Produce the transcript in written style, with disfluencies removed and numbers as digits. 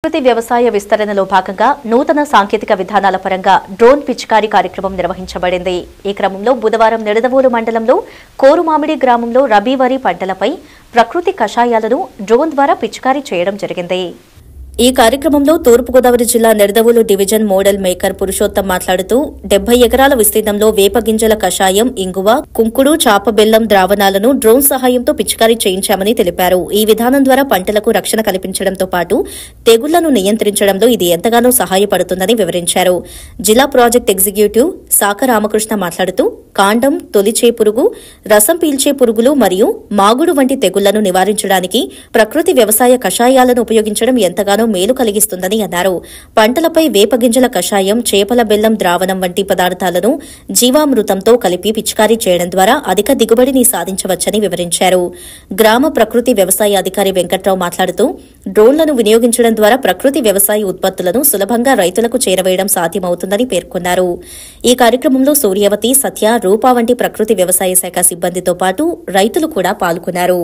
ప్రకృతి వ్యవసాయ విస్తరణలో భాగంగా నూతన సాంకేతిక విధానాల పరంగా డ్రోన్ పిచికారీ కార్యక్రమం నిర్వహించబడింది. ఈ క్రమంలో బుధవారం నిడదవోలు మండలంలో కోరుమామిడి గ్రామంలో రబీ వరి పంటలపై ప్రకృతి కషాయాలను డ్రోన్ ద్వారా పిచికారీ చేయడం జరిగింది. ఈ కార్యక్రమంలో తూర్పుగోదావరి జిల్లా Nidadavolu division model maker Purushottam మాట్లాడుతూ 70 ఎకరాల విస్తీర్ణంలో వేప గింజల కషాయం, ఇంగువ, కుంకుడు, చాప బెల్లం ద్రావణాలను డ్రోన్ సహాయంతో పిచికారీ చేయించామని తెలిపారు. ఈ విధానం ద్వారా పంటలకు రక్షణ కల్పించడంతో పాటు తెగుళ్లను నియంత్రించడంలో ఇది ఎంతగానో సహాయపడుతుందని వివరించారు. జిల్లా ప్రాజెక్ట్ ఎగ్జిక్యూటివ్ సాక రామకృష్ణ మాట్లాడుతూ కాండం, తొలిచే పురుగు, రసం పీల్చే పురుగులు మరియు మాగుడు వంటి తెగుళ్లను నివారించడానికి ప్రకృతి వ్యవసాయ కషాయాలను ఉపయోగించడం ఎంతగానో మేలు కలిగిస్తుందని అన్నారు. పంటలపై వేపగింజల కషాయం, చేపల బెల్లం ద్రావణం వంటి పదార్థాలను జీవామృతంతో కలిపి పిచికారీ చేయడం ద్వారా అధిక దిగుబడిని సాధించవచ్చని వివరించారు. గ్రామ ప్రకృతి వ్యవసాయ అధికారి వెంకట్రావు మాట్లాడుతూ డ్రోన్లను వినియోగించడం ద్వారా ప్రకృతి వ్యవసాయ ఉత్పత్తులను సులభంగా రైతులకు చేరవేయడం సాధ్యమవుతుందని పేర్కొన్నారు. ఈ కార్యక్రమంలో సూర్యవతి, సత్య, రూపా వంటి ప్రకృతి వ్యవసాయ శాఖ సిబ్బందితో పాటు రైతులు కూడా పాల్గొన్నారు.